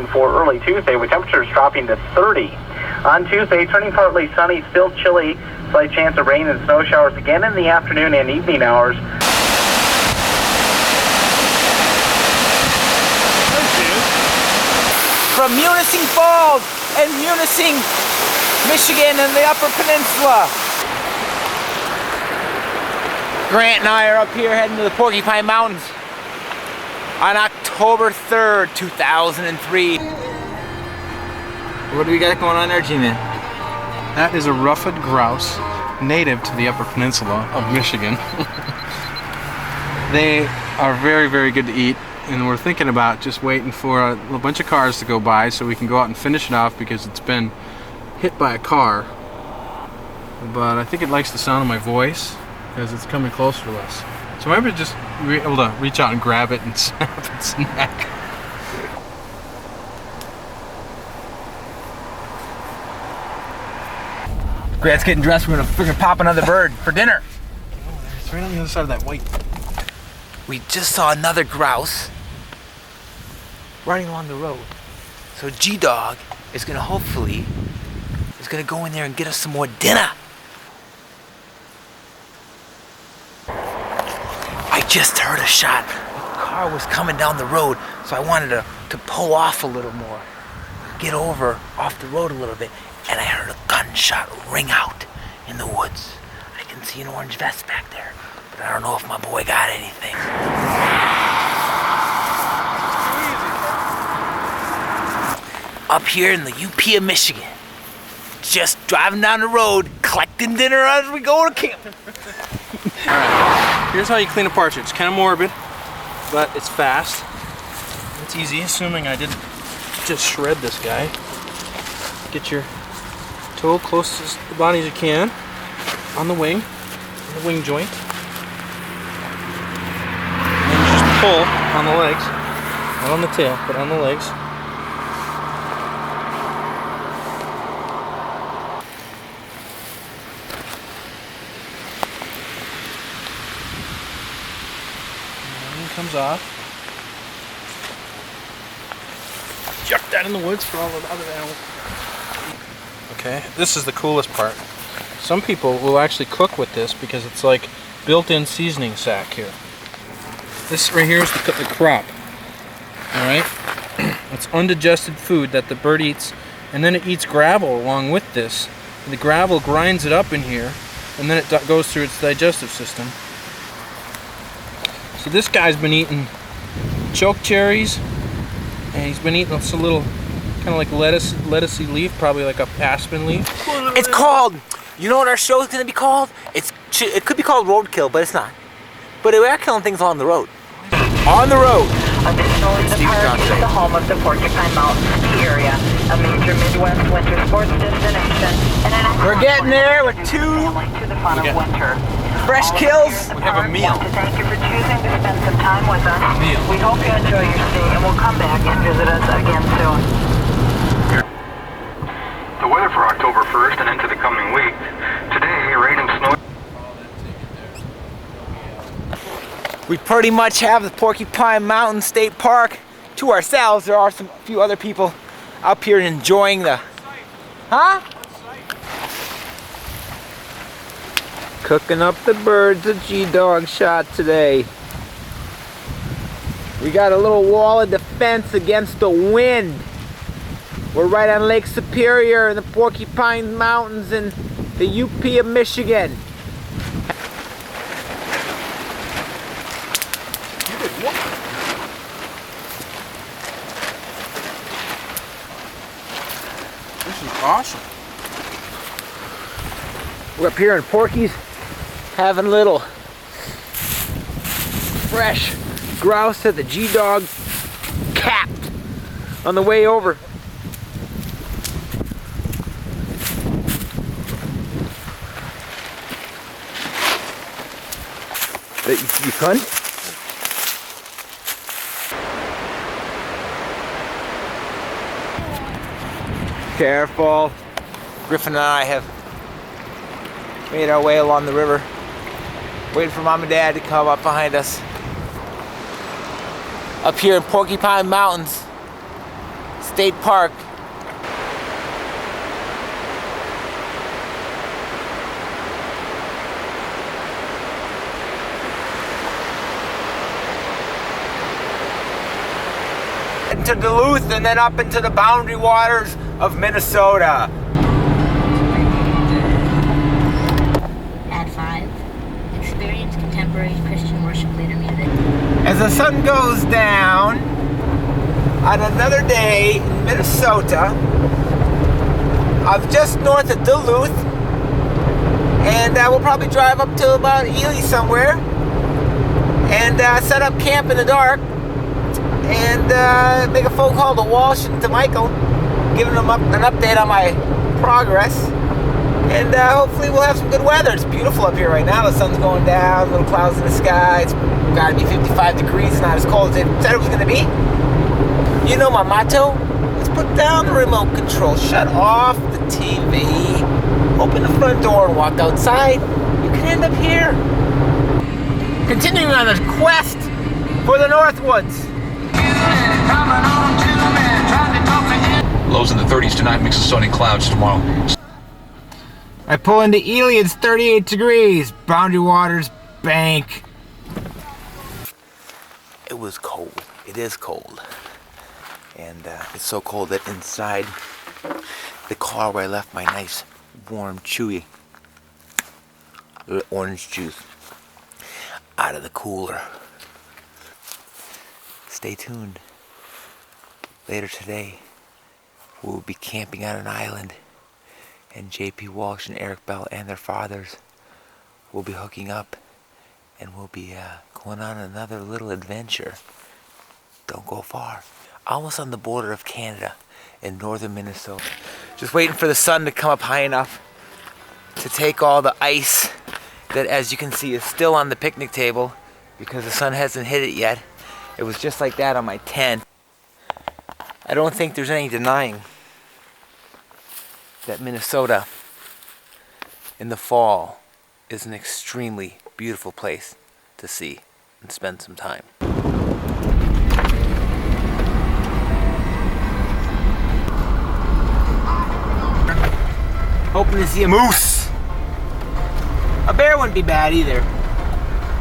condition for early Tuesday, with temperatures dropping to 30. On Tuesday, turning partly sunny, still chilly, slight chance of rain and snow showers again in the afternoon and evening hours. From Munising Falls and Munising, Michigan and the Upper Peninsula. Grant and I are up here heading to the Porcupine Mountains on October 3rd, 2003. What do we got going on there, G-Man? That is a ruffed grouse, native to the Upper Peninsula of Michigan. They are very, very good to eat, and we're thinking about just waiting for a bunch of cars to go by so we can go out and finish it off because it's been hit by a car. But I think it likes the sound of my voice because it's coming closer to us. So I might just be able to reach out and grab it and snap its neck. Grant's getting dressed. We're gonna freaking pop another bird for dinner. It's right on the other side of that white. We just saw another grouse running along the road. So G-Dog is gonna hopefully go in there and get us some more dinner. I just heard a shot. A car was coming down the road, so I wanted to pull off a little more, get over off the road a little bit, and I heard a gunshot ring out in the woods. I can see an orange vest back there, but I don't know if my boy got anything. Up here in the UP of Michigan, just driving down the road, collecting dinner as we go to camp. Alright, here's how you clean a partridge. It's kind of morbid, but it's fast. It's easy, assuming I didn't just shred this guy. Get your toe close to the body as you can, on the wing joint. And you just pull on the legs, not on the tail, but on the legs. Comes off. Chuck that in the woods for all the other animals. Okay, this is the coolest part. Some people will actually cook with this because it's like built-in seasoning sack here. This right here is the crop. All right, it's undigested food that the bird eats, and then it eats gravel along with this. And the gravel grinds it up in here, and then it goes through its digestive system. So this guy's been eating choke cherries, and he's been eating a little kind of like lettucey leaf, probably like a aspen leaf. It's called, you know what our show is going to be called? It could be called Roadkill, but it's not. But we are killing things on the road. On the road. Additionally, the park is the home of the Porcupine Mountain ski area, a major Midwest winter sports destination, and an We're getting there with two to the fun of winter. fresh kills. We have a meal. Thank you for choosing to spend some time with us. We hope you enjoy your stay, and we'll come back and visit us again soon. The weather for October 1st and into the coming week. Today, rain and snow. We pretty much have the Porcupine Mountain State Park to ourselves. There are a few other people up here enjoying the... Huh? Cooking up the birds a G-Dog shot today. We got a little wall of defense against the wind. We're right on Lake Superior in the Porcupine Mountains in the UP of Michigan. This is awesome. We're up here in Porky's having a little fresh grouse that the G-Dog capped on the way over. You couldn't? Careful. Griffin and I have made our way along the river, waiting for Mom and Dad to come up behind us. Up here in Porcupine Mountains, State Park. Into Duluth and then up into the boundary waters of Minnesota. At 5, experience contemporary Christian worship leader music. As the sun goes down on another day in Minnesota, I'm just north of Duluth, and we'll probably drive up to about Ely somewhere and set up camp in the dark and make a phone call to Walsh and to Michael, giving them an update on my progress. And hopefully we'll have some good weather. It's beautiful up here right now. The sun's going down, little clouds in the sky. It's got to be 55 degrees, not as cold as they said it was going to be. You know my motto? Let's put down the remote control, shut off the TV, open the front door and walk outside. You can end up here. Continuing on this quest for the Northwoods. Lows in the 30s tonight, mix of sunny clouds tomorrow. I pull into Ely, it's 38 degrees. Boundary Waters Bank. It was cold. It is cold. And it's so cold that inside the car where I left my nice, warm, chewy orange juice out of the cooler. Stay tuned. Later today, we'll be camping on an island, and J.P. Walsh and Eric Bell and their fathers will be hooking up, and we'll be going on another little adventure. Don't go far. Almost on the border of Canada in northern Minnesota. Just waiting for the sun to come up high enough to take all the ice that, as you can see, is still on the picnic table because the sun hasn't hit it yet. It was just like that on my tent. I don't think there's any denying that Minnesota in the fall is an extremely beautiful place to see and spend some time. Hoping to see a moose. A bear wouldn't be bad either.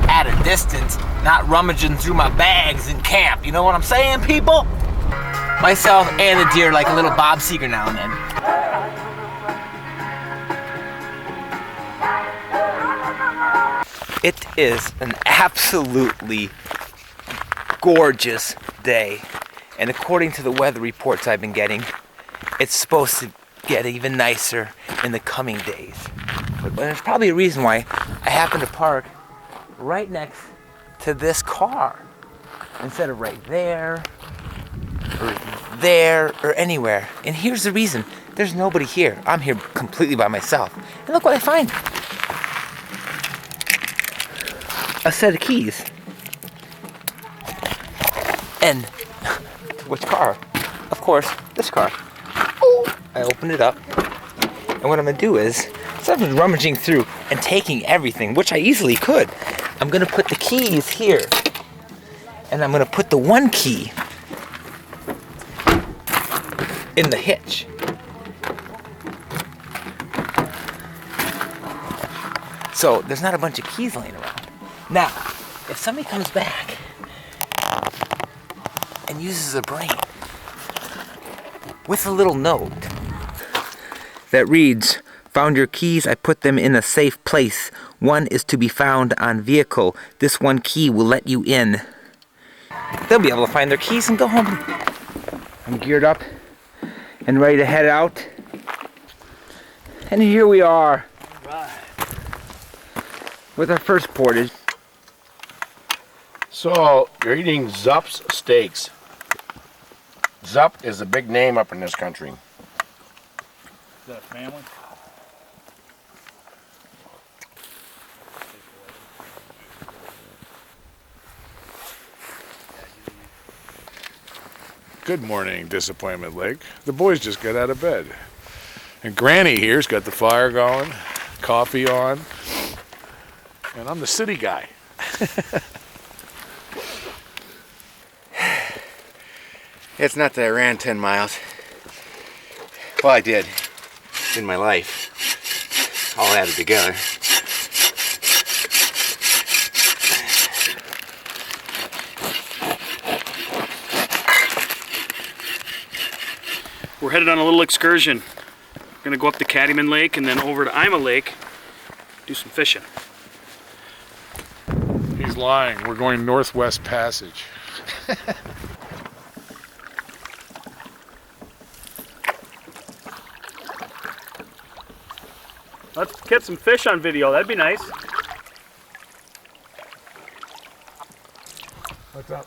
At a distance, not rummaging through my bags in camp. You know what I'm saying, people? Myself and the deer like a little Bob Seger now and then. It is an absolutely gorgeous day. And according to the weather reports I've been getting, it's supposed to get even nicer in the coming days. But there's probably a reason why I happen to park right next to this car instead of right there or anywhere. And here's the reason. There's nobody here. I'm here completely by myself. And look what I find. A set of keys. And which car? Of course, this car. Oh, I open it up. And what I'm gonna do is, instead of rummaging through and taking everything, which I easily could, I'm gonna put the keys here. And I'm gonna put the one key in the hitch. So there's not a bunch of keys laying around. Now, if somebody comes back and uses a brain with a little note that reads, "Found your keys, I put them in a safe place. One is to be found on vehicle. This one key will let you in." They'll be able to find their keys and go home. I'm geared up and ready to head out. And here we are with our first portage. So, you're eating Zupp's steaks. Zupp is a big name up in this country. Is that a family? Good morning, Disappointment Lake. The boys just got out of bed. And Granny here's got the fire going, coffee on, and I'm the city guy. It's not that I ran 10 miles. Well, I did in my life, all added together. We're headed on a little excursion. We're gonna go up to Cattleman Lake and then over to Ima Lake, do some fishing. He's lying. We're going Northwest Passage. Let's get some fish on video, that'd be nice. What's up?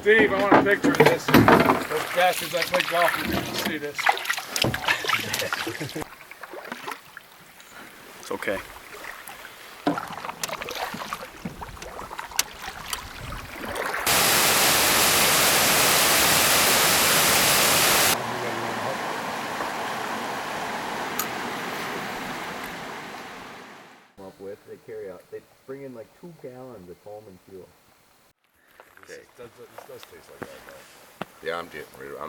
Steve, I want a picture of this. Those bastards that play golf are going to see this. It's okay. They carry out. They bring in like 2 gallons of Coleman fuel. Okay. This does taste like that, though. Yeah, I'm getting rid of it.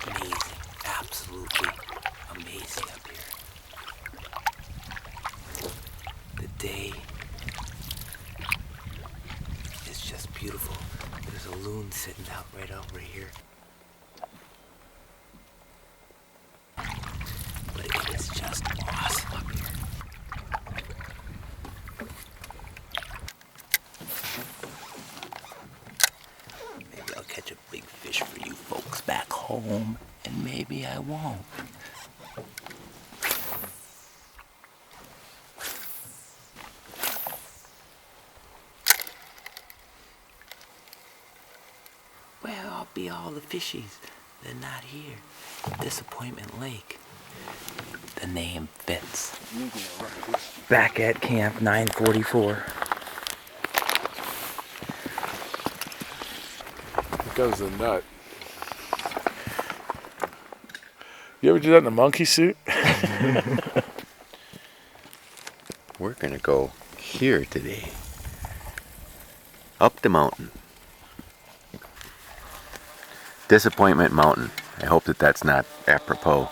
Amazing, absolutely amazing up here. The day is just beautiful. There's a loon sitting out right over here. But it is just awesome up here. Maybe I'll catch a big fish for you folks back home, and maybe I won't. Where I'll be all the fishies? They're not here. Disappointment Lake. The name fits. Back at camp 944. Here goes the nut. You ever do that in a monkey suit? We're gonna go here today. Up the mountain. Disappointment Mountain. I hope that that's not apropos.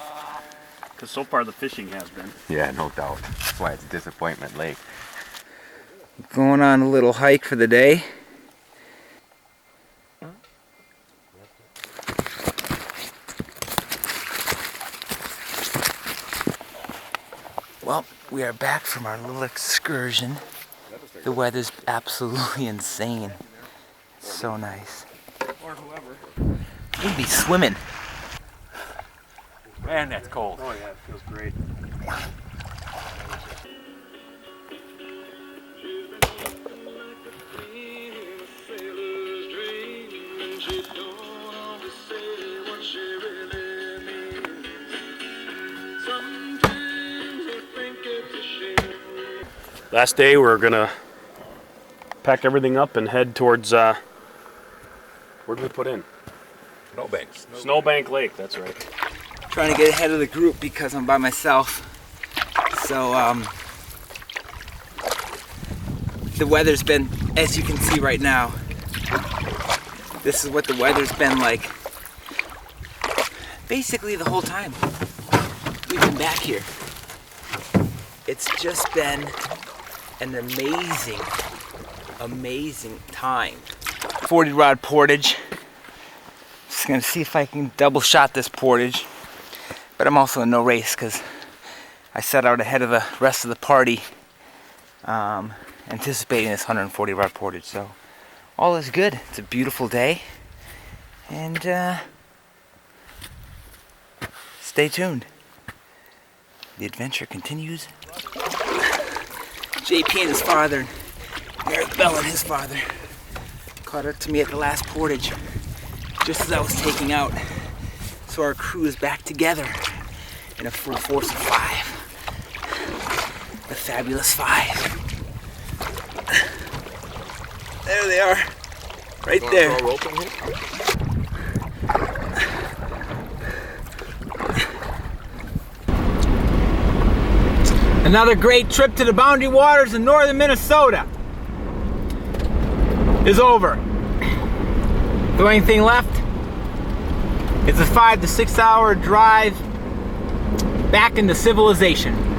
Because so far the fishing has been. Yeah, no doubt. That's why it's Disappointment Lake. Going on a little hike for the day. Well, we are back from our little excursion. The weather's absolutely insane. It's so nice. Or whoever. We'd be swimming. Man, that's cold. Oh yeah, it feels great. Last day we're gonna pack everything up and head towards where do we put in? Snowbanks. Snowbank Lake, that's right. Trying to get ahead of the group because I'm by myself. So the weather's been, as you can see right now, this is what the weather's been like basically the whole time we've been back here. It's just been an amazing, amazing time. 40 rod portage. Just gonna see if I can double shot this portage. But I'm also in no race because I set out ahead of the rest of the party, anticipating this 140 rod portage. So all is good. It's a beautiful day, and stay tuned. The adventure continues. JP and his father, Eric Bell and his father, caught up to me at the last portage just as I was taking out. So our crew is back together in a full force of 5. The fabulous 5. There they are. Right there. Another great trip to the boundary waters in northern Minnesota is over. The only thing left is a 5 to 6 hour drive back into civilization.